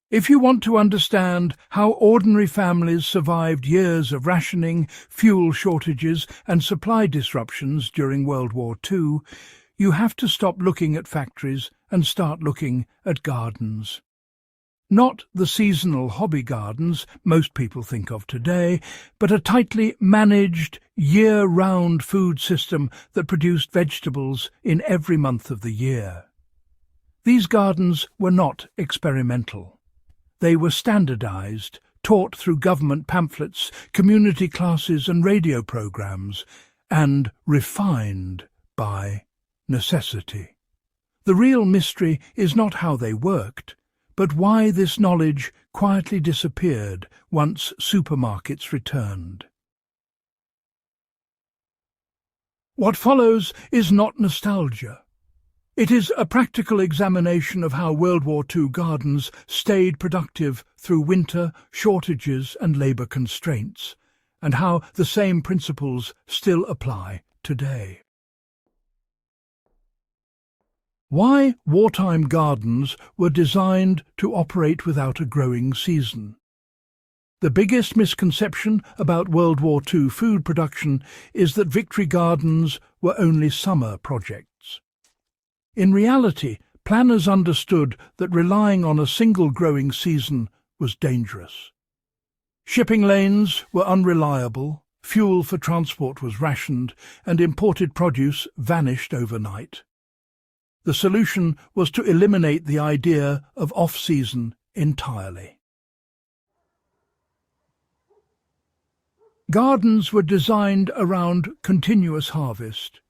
If you want to understand how ordinary families survived years of rationing, fuel shortages and supply disruptions during World War II, you have to stop looking at factories and start looking at gardens. Not the seasonal hobby gardens most people think of today, but a tightly managed, year-round food system that produced vegetables in every month of the year. These gardens were not experimental. They were standardized, taught through government pamphlets, community classes and radio programs, and refined by necessity. The real mystery is not how they worked, but why this knowledge quietly disappeared once supermarkets returned. What follows is not nostalgia. It is a practical examination of how World War II gardens stayed productive through winter, shortages and labour constraints, and how the same principles still apply today. Why wartime gardens were designed to operate without a growing season. The biggest misconception about World War II food production is that victory gardens were only summer projects. In reality, planners understood that relying on a single growing season was dangerous. Shipping lanes were unreliable, fuel for transport was rationed, and imported produce vanished overnight. The solution was to eliminate the idea of off-season entirely. Gardens were designed around continuous harvest.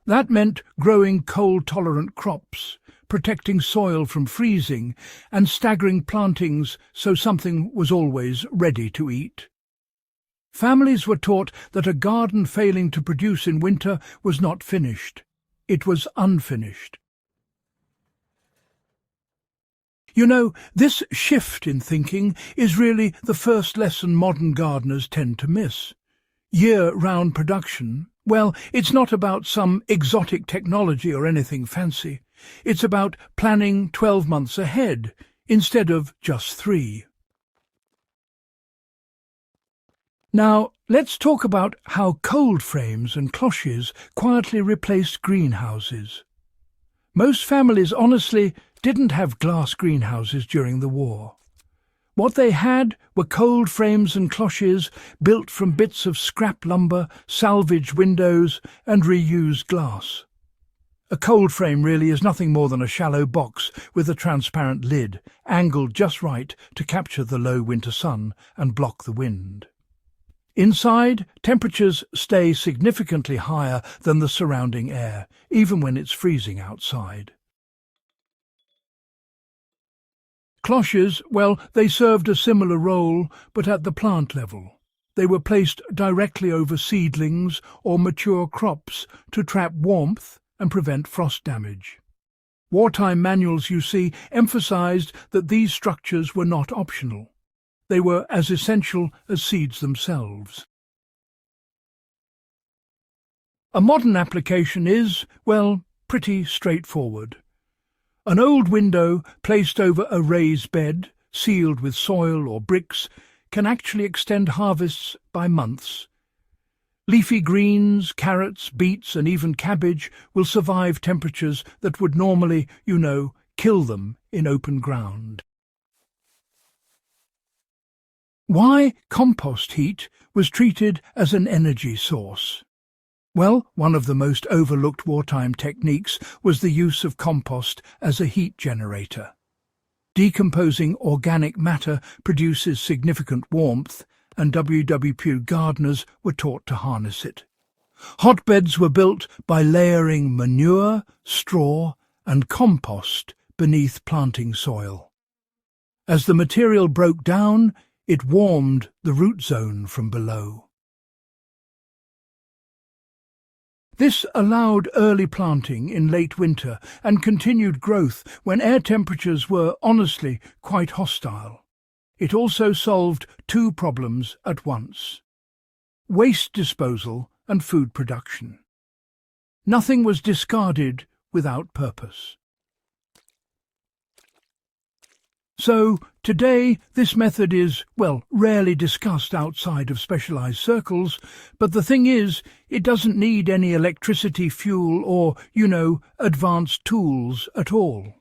That meant growing cold-tolerant crops, protecting soil from freezing, and staggering plantings so something was always ready to eat. Families were taught that a garden failing to produce in winter was not finished. It was unfinished. You know, this shift in thinking is really the first lesson modern gardeners tend to miss. Year-round production, well, it's not about some exotic technology or anything fancy. It's about planning 12 months ahead, instead of just 3. Now, let's talk about how cold frames and cloches quietly replaced greenhouses. Most families honestly didn't have glass greenhouses during the war. What they had were cold frames and cloches built from bits of scrap lumber, salvaged windows and reused glass. A cold frame really is nothing more than a shallow box with a transparent lid, angled just right to capture the low winter sun and block the wind. Inside, temperatures stay significantly higher than the surrounding air, even when it's freezing outside. Cloches, well, they served a similar role, but at the plant level. They were placed directly over seedlings or mature crops to trap warmth and prevent frost damage. Wartime manuals, you see, emphasized that these structures were not optional. They were as essential as seeds themselves. A modern application is, well, pretty straightforward. An old window placed over a raised bed, sealed with soil or bricks, can actually extend harvests by months. Leafy greens, carrots, beets and even cabbage will survive temperatures that would normally, kill them in open ground. Why compost heat was treated as an energy source? Well, one of the most overlooked wartime techniques was the use of compost as a heat generator. Decomposing organic matter produces significant warmth, and WWII gardeners were taught to harness it. Hotbeds were built by layering manure, straw, and compost beneath planting soil. As the material broke down, it warmed the root zone from below. This allowed early planting in late winter and continued growth when air temperatures were, honestly, quite hostile. It also solved 2 problems at once: waste disposal and food production. Nothing was discarded without purpose. So, today, this method is, well, rarely discussed outside of specialized circles, but the thing is, it doesn't need any electricity, fuel, or, advanced tools at all.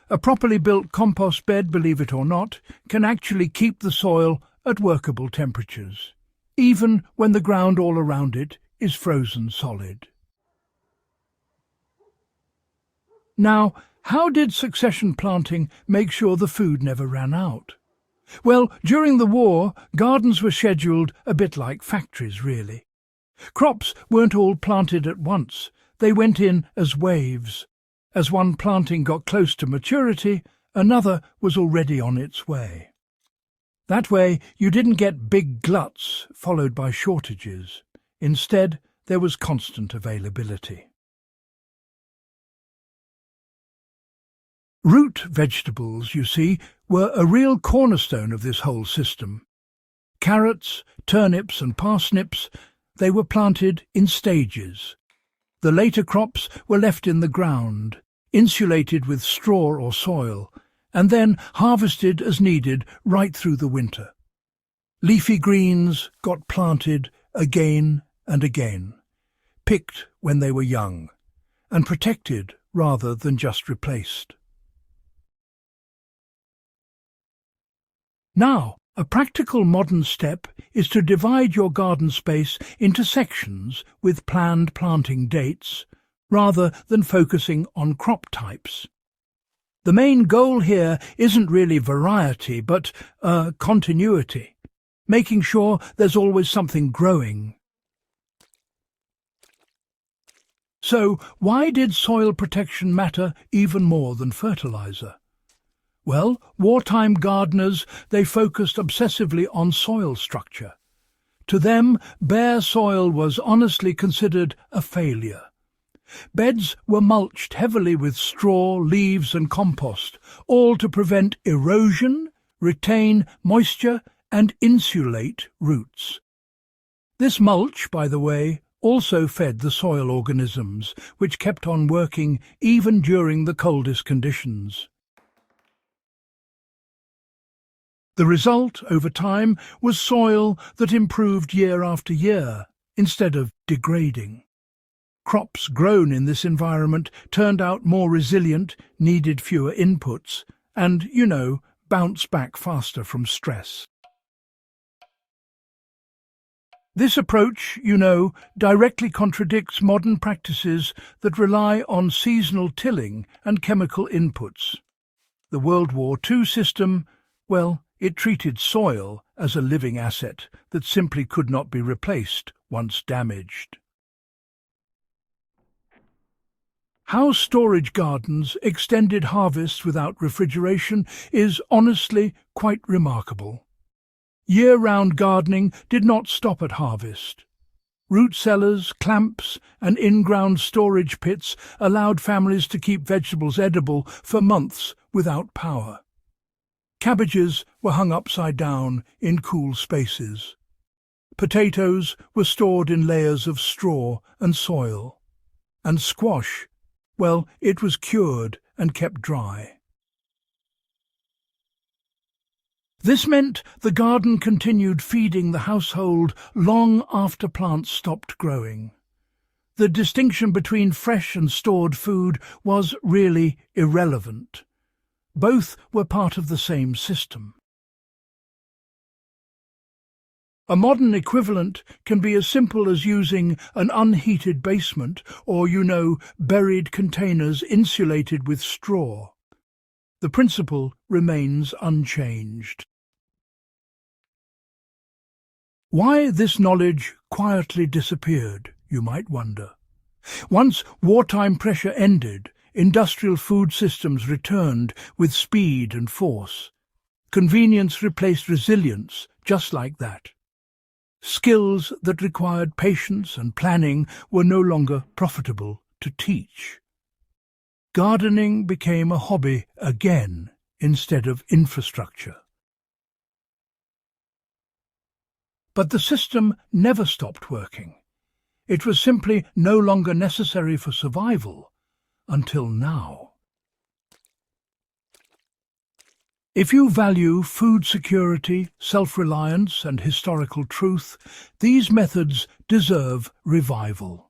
A properly built compost bed, believe it or not, can actually keep the soil at workable temperatures, even when the ground all around it is frozen solid. Now, how did succession planting make sure the food never ran out? Well, during the war, gardens were scheduled a bit like factories, really. Crops weren't all planted at once. They went in as waves. As one planting got close to maturity, another was already on its way. That way, you didn't get big gluts followed by shortages. Instead, there was constant availability. Root vegetables, you see, were a real cornerstone of this whole system. Carrots, turnips and parsnips, they were planted in stages. The later crops were left in the ground, insulated with straw or soil, and then harvested as needed right through the winter. Leafy greens got planted again and again, picked when they were young, and protected rather than just replaced. Now, a practical modern step is to divide your garden space into sections with planned planting dates, rather than focusing on crop types. The main goal here isn't really variety, but continuity, making sure there's always something growing. So, why did soil protection matter even more than fertilizer? Well, wartime gardeners, they focused obsessively on soil structure. To them, bare soil was honestly considered a failure. Beds were mulched heavily with straw, leaves and compost, all to prevent erosion, retain moisture and insulate roots. This mulch, by the way, also fed the soil organisms, which kept on working even during the coldest conditions. The result, over time, was soil that improved year after year, instead of degrading. Crops grown in this environment turned out more resilient, needed fewer inputs, and, bounced back faster from stress. This approach, directly contradicts modern practices that rely on seasonal tilling and chemical inputs. The World War II system, well, it treated soil as a living asset that simply could not be replaced once damaged. How storage gardens extended harvests without refrigeration is honestly quite remarkable. Year-round gardening did not stop at harvest. Root cellars, clamps and in-ground storage pits allowed families to keep vegetables edible for months without power. Cabbages were hung upside down in cool spaces. Potatoes were stored in layers of straw and soil. And squash, well, it was cured and kept dry. This meant the garden continued feeding the household long after plants stopped growing. The distinction between fresh and stored food was really irrelevant. Both were part of the same system. A modern equivalent can be as simple as using an unheated basement or, buried containers insulated with straw. The principle remains unchanged. Why this knowledge quietly disappeared, you might wonder. Once wartime pressure ended, industrial food systems returned with speed and force. Convenience replaced resilience, just like that. Skills that required patience and planning were no longer profitable to teach. Gardening became a hobby again instead of infrastructure. But the system never stopped working. It was simply no longer necessary for survival until now. If you value food security, self-reliance, and historical truth, these methods deserve revival.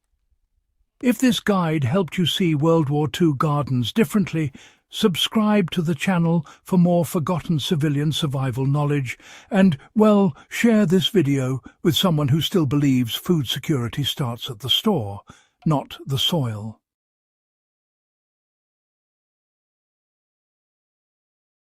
If this guide helped you see World War II gardens differently, subscribe to the channel for more forgotten civilian survival knowledge and, well, share this video with someone who still believes food security starts at the store, not the soil.